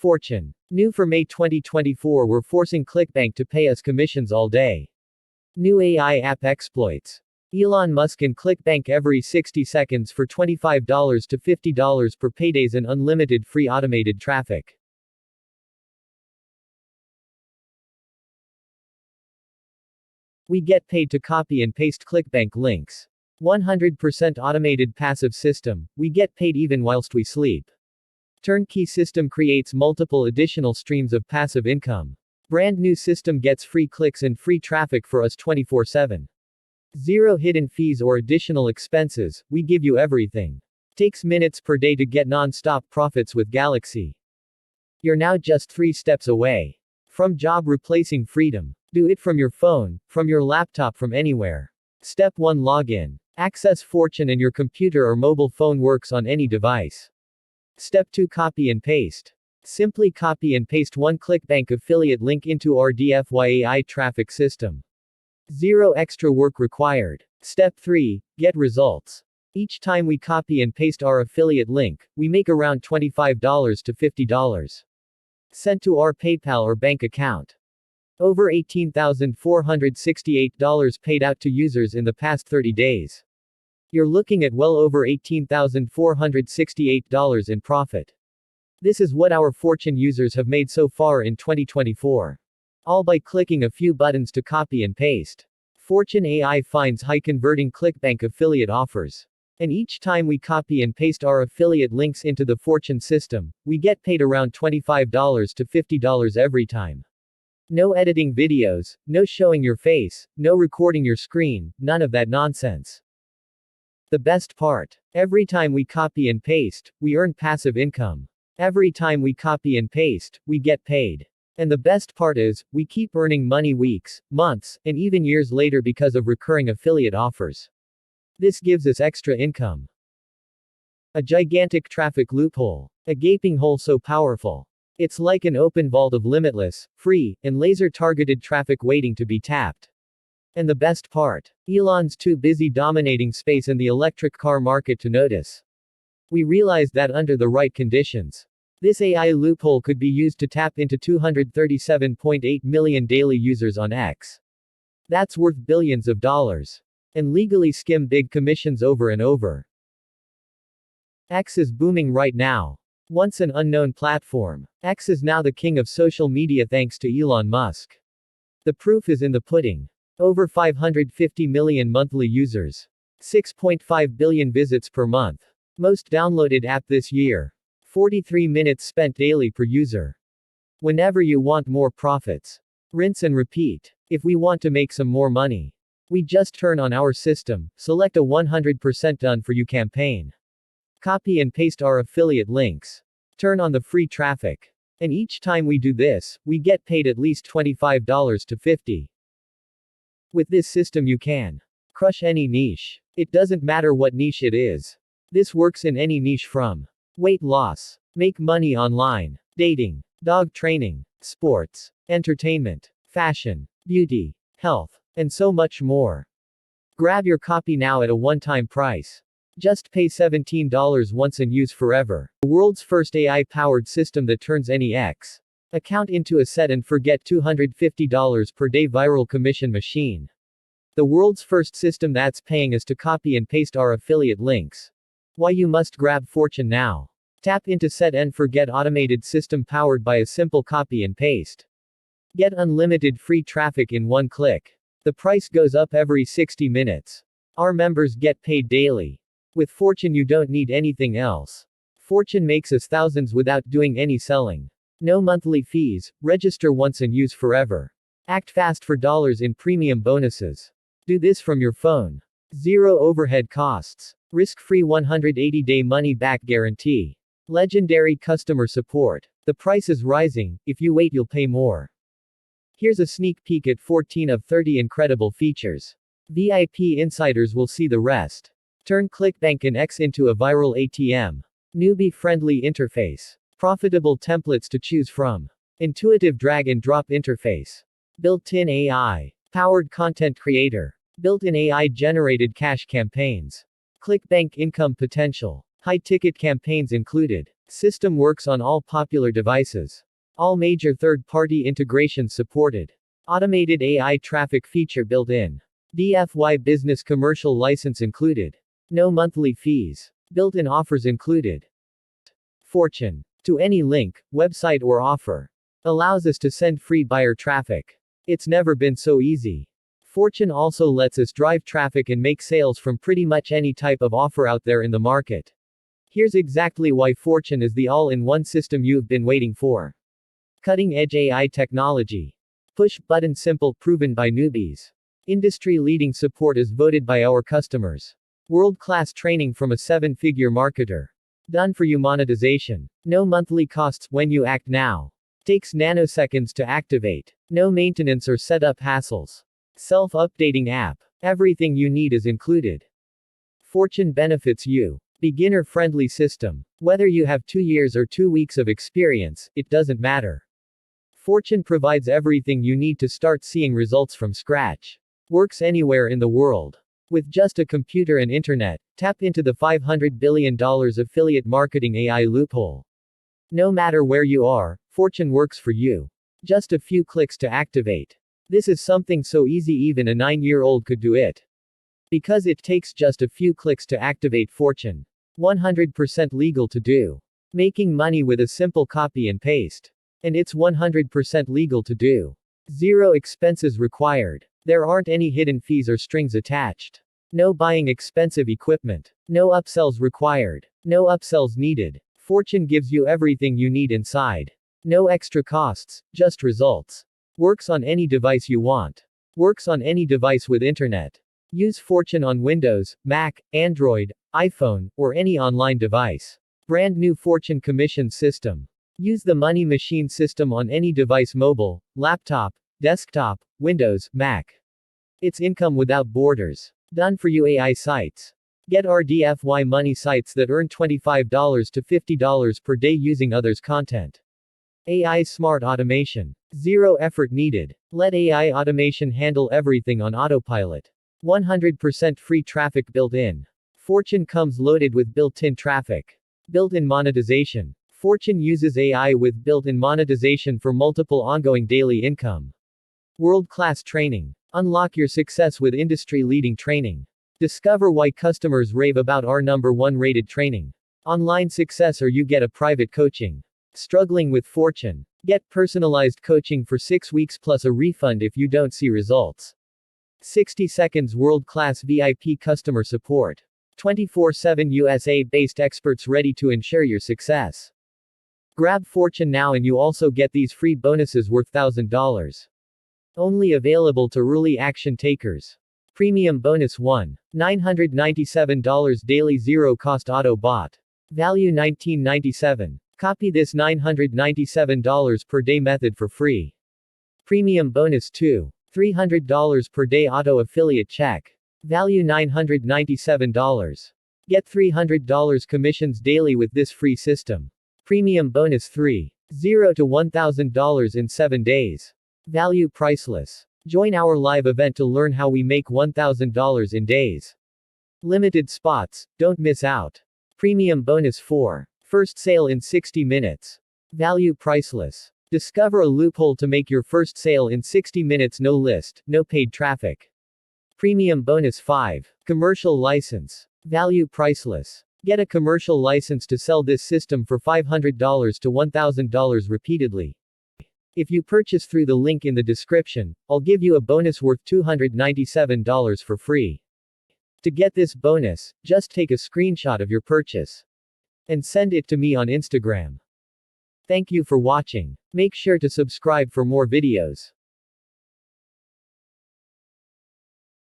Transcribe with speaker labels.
Speaker 1: Fortune. New for May 2024, we're forcing ClickBank to pay us commissions all day. New AI app exploits. Elon Musk and ClickBank every 60 seconds for $25 to $50 per paydays and unlimited free automated traffic. We get paid to copy and paste ClickBank links. 100% automated passive system, we get paid even whilst we sleep. Turnkey system creates multiple additional streams of passive income. Brand new system gets free clicks and free traffic for us 24/7. Zero hidden fees or additional expenses, we give you everything. Takes minutes per day to get non-stop profits with Galaxy. You're now just 3 steps away from job replacing freedom. Do it from your phone, from your laptop, from anywhere. Step 1, login. Access Fortune and your computer or mobile phone works on any device. Step 2, copy and paste. Simply copy and paste one ClickBank affiliate link into our DFYAI traffic system. Zero extra work required. Step 3, get results. Each time we copy and paste our affiliate link, we make around $25 to $50. Sent to our PayPal or bank account. Over $18,468 paid out to users in the past 30 days. You're looking at well over $18,468 in profit. This is what our Fortune users have made so far in 2024. All by clicking a few buttons to copy and paste. Fortune AI finds high converting ClickBank affiliate offers. And each time we copy and paste our affiliate links into the Fortune system, we get paid around $25 to $50 every time. No editing videos, no showing your face, no recording your screen, none of that nonsense. The best part. Every time we copy and paste, we earn passive income. Every time we copy and paste, we get paid. And the best part is, we keep earning money weeks, months, and even years later because of recurring affiliate offers. This gives us extra income. A gigantic traffic loophole. A gaping hole so powerful. It's like an open vault of limitless, free, and laser-targeted traffic waiting to be tapped. And the best part. Elon's too busy dominating space in the electric car market to notice. We realized that under the right conditions, this AI loophole could be used to tap into 237.8 million daily users on X. That's worth billions of dollars. And legally skim big commissions over and over. X is booming right now. Once an unknown platform, X is now the king of social media thanks to Elon Musk. The proof is in the pudding. Over 550 million monthly users. 6.5 billion visits per month. Most downloaded app this year. 43 minutes spent daily per user. Whenever you want more profits, rinse and repeat. If we want to make some more money, we just turn on our system, select a 100% done for you campaign. Copy and paste our affiliate links. Turn on the free traffic. And each time we do this, we get paid at least $25 to $50. With this system you can crush any niche. It doesn't matter what niche it is. This works in any niche from weight loss, make money online, dating, dog training, sports, entertainment, fashion, beauty, health, and so much more. Grab your copy now at a one-time price. Just pay $17 once and use forever. The world's first AI-powered system that turns any X account into a set and forget $250 per day viral commission machine. The world's first system that's paying us to copy and paste our affiliate links. Why you must grab Fortune now. Tap into set and forget automated system powered by a simple copy and paste. Get unlimited free traffic in one click. The price goes up every 60 minutes. Our members get paid daily. With Fortune you don't need anything else. Fortune makes us thousands without doing any selling. No monthly fees, register once and use forever. Act fast for dollars in premium bonuses. Do this from your phone. Zero overhead costs. Risk-free 180-day money-back guarantee. Legendary customer support. The price is rising, if you wait you'll pay more. Here's a sneak peek at 14 of 30 incredible features. VIP insiders will see the rest. Turn ClickBank and X into a viral ATM. Newbie-friendly interface. Profitable templates to choose from. Intuitive drag-and-drop interface. Built-in AI. Powered content creator. Built-in AI-generated cash campaigns. ClickBank income potential. High-ticket campaigns included. System works on all popular devices. All major third-party integrations supported. Automated AI traffic feature built in. DFY business commercial license included. No monthly fees. Built-in offers included. Fortune. To any link, website or offer. Allows us to send free buyer traffic. It's never been so easy. Fortune also lets us drive traffic and make sales from pretty much any type of offer out there in the market. Here's exactly why Fortune is the all-in-one system you've been waiting for. Cutting-edge AI technology. Push-button simple proven by newbies. Industry-leading support is voted by our customers. World-class training from a 7-figure marketer. Done for you monetization. No monthly costs when you act now. Takes nanoseconds to activate. No maintenance or setup hassles. Self-updating app. Everything you need is included. Fortune benefits you. Beginner-friendly system. Whether you have 2 years or 2 weeks of experience, it doesn't matter. Fortune provides everything you need to start seeing results from scratch. Works anywhere in the world. With just a computer and internet, tap into the $500 billion affiliate marketing AI loophole. No matter where you are, Fortune works for you. Just a few clicks to activate. This is something so easy even a 9-year-old could do it. Because it takes just a few clicks to activate Fortune. 100% legal to do. Making money with a simple copy and paste. And it's 100% legal to do. Zero expenses required. There aren't any hidden fees or strings attached. No buying expensive equipment. No upsells required. No upsells needed. Fortune gives you everything you need inside. No extra costs, just results. Works on any device you want. Works on any device with internet. Use Fortune on Windows, Mac, Android, iPhone, or any online device. Brand new Fortune commission system. Use the Money Machine system on any device: mobile, laptop, desktop, Windows, Mac. It's income without borders. Done for you AI sites. Get our DFY money sites that earn $25 to $50 per day using others' content. AI smart automation. Zero effort needed. Let AI automation handle everything on autopilot. 100% free traffic built in. Fortune comes loaded with built-in traffic. Built-in monetization. Fortune uses AI with built-in monetization for multiple ongoing daily income. World-class training. Unlock your success with industry-leading training. Discover why customers rave about our #1 rated training. Online success or you get a private coaching. Struggling with Fortune? Get personalized coaching for 6 weeks plus a refund if you don't see results. 60 seconds world-class VIP customer support. 24/7 USA-based experts ready to ensure your success. Grab Fortune now and you also get these free bonuses worth $1,000. Only available to early action takers. Premium Bonus 1. $997 daily zero-cost auto bot. Value $19.97. Copy this $997 per day method for free. Premium Bonus 2. $300 per day auto affiliate check. Value $997. Get $300 commissions daily with this free system. Premium Bonus 3. $0 to $1,000 in 7 days. Value priceless. Join our live event to learn how we make $1,000 in days. Limited spots, don't miss out. Premium Bonus 4. First sale in 60 minutes. Value priceless. Discover a loophole to make your first sale in 60 minutes, no list, no paid traffic. Premium Bonus 5. Commercial license. Value priceless. Get a commercial license to sell this system for $500 to $1,000 repeatedly. If you purchase through the link in the description, I'll give you a bonus worth $297 for free. To get this bonus, just take a screenshot of your purchase and send it to me on Instagram. Thank you for watching. Make sure to subscribe for more videos.